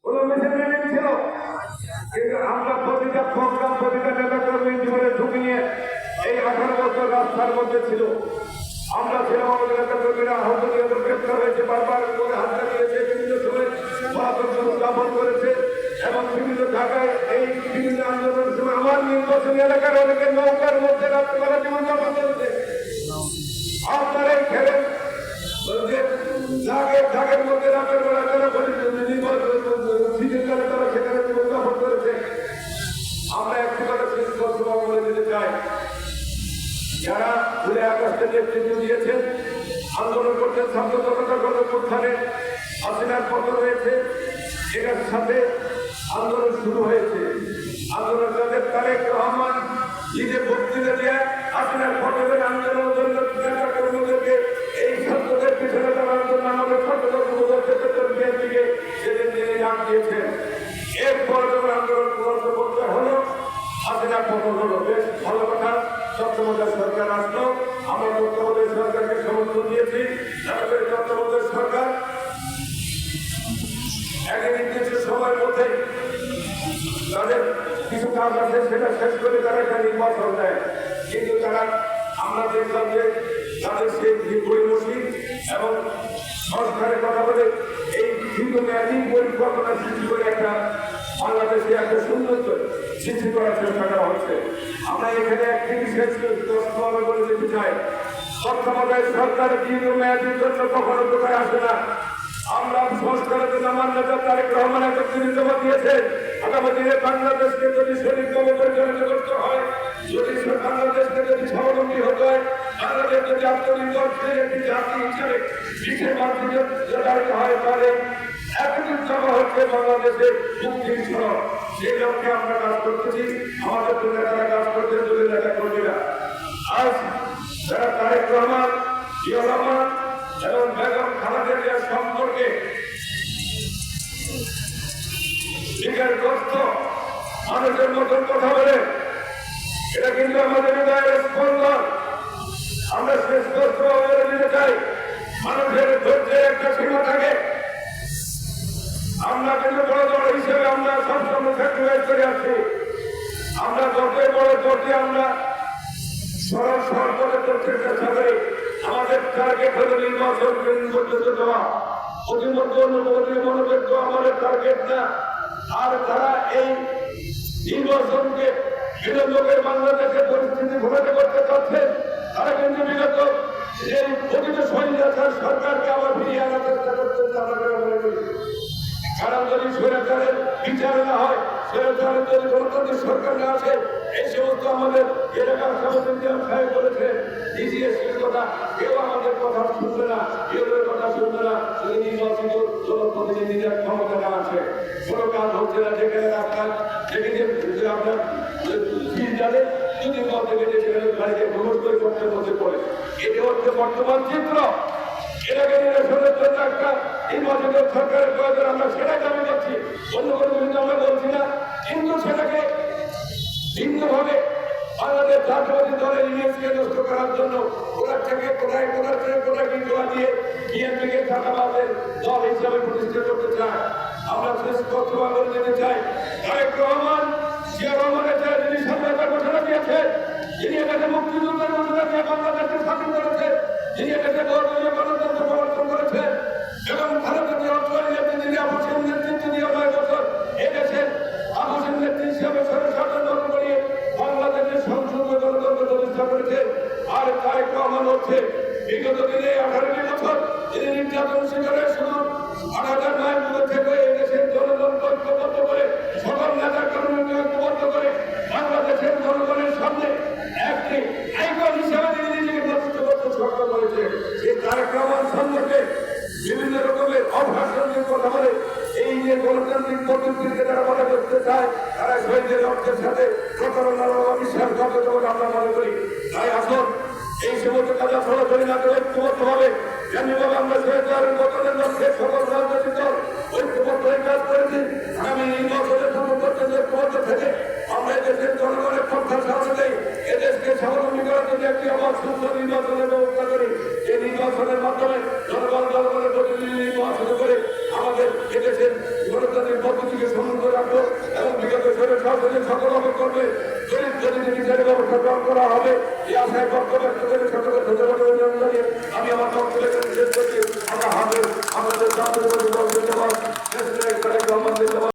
কোনো মিছিল মিটিং ছিল, কিন্তু আমরা প্রতিটা প্রোগ্রাম প্রতিটা নেতা কর্মী জীবনে ঢুকে নিয়ে এই 18 বছর রাস্তার মধ্যে ছিল। আমরা ছিলাম, আমাদের নেতা কর্মীরা আহত নিহত গ্রেপ্তার হয়েছে, বারবার করে হামলা দিয়েছে, বিভিন্ন সময় স্থাপন করেছে এবং বিভিন্ন জায়গায় এই বিভিন্ন আন্দোলনের সময় আমার নির্বাচনী এলাকার অনেকে নৌকার মধ্যে রাত্রিবেলা জীবন যাপন করেছে। আপনারা এই খেলেন জাগের মধ্যে রাতের বেলা তারা শীতের তারা সেখানে জীবন যাপন করেছে। আমরা একটি কথা স্পষ্টভাবে বলে দিতে চাই, যারা জুলাই আগস্টে নেতৃত্ব দিয়েছেন, আন্দোলন করছেন, ছাত্র জনতা গণঅভ্যুত্থানে হাসিনার পতন হয়েছে, এটার সাথে আন্দোলন শুরু হয়েছে। আন্দোলন যাদের তারেক রহমান নিজে বক্তৃতা দিয়ে হাসিনার পতনের আন্দোলনের জন্য নেতা কর্মীদেরকে এই ছাত্রদের পিছনে দাঁড়ানোর জন্য আমাদের বিএনপিকে সেদিন তিনি ডাক দিয়েছেন। এরপর যখন আন্দোলন চূড়ান্ত করতে হলো, হাসিনার পতন হলো। বেশ ভালো কথা, তত্ত্বাবধায়ক সরকার আসলো, আমরা তত্ত্বাবধায়ক সরকারকে সমর্থন দিয়েছি। তত্ত্বাবধায়ক সরকার এক নির্দিষ্ট সময়ের মধ্যে তাদের কিছু কাজ আছে, সেটা শেষ করে তারা একটা নির্বাচন দেয়। কিন্তু তারা, আমরা দেখলাম যে তাদের সেই পরিমসী এবং সংস্কারের কথা বলে এই দীর্ঘমেয়াদী পরিকল্পনা সৃষ্টি করে একটা বাংলাদেশে একটা সৌন্দর্য সৃষ্টি করার চেষ্টা করা হচ্ছে। আমরা এখানে একটি বিষয় স্পষ্টভাবে বলে দিতে চাই, তত্ত্বাবধায়ক সরকার দীর্ঘমেয়াদীর জন্য কখনো কোথায় আসে না। আমরা সংস্কারের জন্য আমার নেতা তারেক রহমান একটা নির্দেশনা দিয়েছে, আগামী দিনে বাংলাদেশকে যদি সঠিকভাবে পরিচালনা করতে হয়, যদি বাংলাদেশকে যদি স্বাবলম্বী হতে হয়, বাংলাদেশ যদি আত্মনির্ভরশীল একটি জাতি হিসেবে বিশ্বের মাধ্যমে দাঁড়াতে হয়, তাহলে একদিন জমা হচ্ছে বাংলাদেশের মুক্তির সড়ক। সেই লক্ষ্যে আমরা কাজ করতেছি, আমাদের নেতারা কাজ করতে যদি নেতা কর্মীরা। আজ যারা তারেক রহমান, জিয়া রহমান এবং বেগম খালেদা জিয়ার সম্পর্কে গ্রস্ত মানুষের মতন কথা বলে, এটা কিন্তু আমাদের হৃদয়ের স্পন্দন। আমরা শেষ বলে দিতে চাই, মানুষের ধৈর্যের একটা সীমা থাকে। আমরা কিন্তু বড় দল হিসেবে আমরা সবসময় স্যাক্রিফাইস করে আসছি। আমরা যতই বড় দলটি আমরা সরল সরপথে করতে চেষ্টা করি। আমাদের টার্গেট হলো নির্বাচন পর্যন্ত দেওয়া। অতিমধ্যে অনুমতি মনোযোগ আমাদের টার্গেট না। আর তারা এই নির্বাচনকে বিরোধী লোকের বাংলাদেশের পরিস্থিতি ঘোরাতে করতে চাচ্ছেন, তারা কিন্তু বিগত এই প্রকৃত স্বৈরাচার সরকারকে আবার ফিরিয়ে আনার চেষ্টা করছেন। আমরা মনে করি, কারণ যদি স্বৈরাচারের বিচার না হয়, স্বৈরাচারের যদি গণতান্ত্রিক সরকার না আসে, এই সমস্ত আমাদের এলাকার সভাপতি সাহেব বলেছে ডিজিএসপির কথা, কেউ আমাদের কথা শুনবে না, কেউ কথা শুনবে না। যদি নির্বাচিত জনপ্রতিনিধিদের ক্ষমতা না আছে, কোনো কাজ হচ্ছে না। যেখানে রাস্তা যেখানে আপনার জানে যদি বলতে গেলে সেখানে গাড়িকে ভ্রমণ করে করতে বসে পড়ে। এটা হচ্ছে বর্তমান চিত্র। এটাকে নিরসনের জন্য একটা নির্বাচিত সরকারের প্রয়োজন, আমরা সেটাই দাবি করছি। অন্য কোনো কিন্তু আমরা বলছি না, কিন্তু সেটাকে ভিন্নভাবে বাংলাদেশ জাতীয়বাদী দলের ইমেজকে নষ্ট করার জন্য ওনার থেকে কোথায় কি গোলা দিয়ে বিএনপিকে চাঁদাবাজের দল হিসাবে প্রতিষ্ঠা করতে চায়। আমরা স্পষ্টভাবে বলে দিতে চাই, তারেক রহমান, জিয়া রহমানের চেয়ে যিনি স্বাধীনতার ঘোষণা দিয়েছেন, যিনি এটাকে মুক্তিযুদ্ধের ঘোষণা দিয়ে বাংলাদেশকে স্বাধীন করেছেন, যিনি এটাকে গণতন্ত্র সমর্থন করেছেন এবং ভারতের যিনি আবুসের নেতৃত্ব দিয়ে 9 বছর এদেশের আবুসের নেতৃত্ব হিসাবে সরকার গঠন করিয়ে বাংলাদেশের সংসদীয় গণতন্ত্র প্রতিষ্ঠা করেছেন। আর তারেক রহমান হচ্ছে বিগত দিনে 18টি বছর যিনি নির্যাতন শিকারের শুধু 8,000 মাইল দূরে থেকে এদেশের জনগণকে ঐক্যবদ্ধ করে, সকল নেতা কর্মীকে ঐক্যবদ্ধ করে বাংলাদেশের জনগণের সামনে একটি আইকন হিসেবে তিনি নিজেকে প্রতিষ্ঠা করতে সক্ষম হয়েছে। এই তারেক রহমান সম্পর্কে বিভিন্ন রকমের অভাষণের কথা বলে এই যে গণতান্ত্রিক পদ্ধতিকে যারা মনে করতে চায়, তারা শহীদের রক্তের সাথে প্রতারণার অবিশ্বাস করতে বলে আমরা মনে করি। তাই আসুন এই সমস্ত কাজ সরাসরি না করে ঐক্যবদ্ধ হবে, যেমনিভাবে আমরা শহীদের গঠনের লক্ষ্যে সকল রাজনৈতিক দল ঐক্যবদ্ধ হয়ে কাজ করেছি। আগামী নির্বাচনের পূর্ব পর্যন্ত ঐক্যবদ্ধ থেকে আমরা এদেশের জনগণের প্রত্যাশা অনুযায়ী এদেশকে স্বাবলম্বী করার জন্য একটি আবার সুস্থ নির্বাচনের ব্যবস্থা করি। এই নির্বাচনের মাধ্যমে জনগণের প্রতিনিধি নির্বাচন করে আমাদের এদেশের বিগত শরীর সরকারের সকল করবে শরীর যদি বিচারের ব্যবস্থা গ্রহণ করা হবে এই আশায় বক্তব্য সকলের ধন্যবাদ আমি আমার বক্তব্য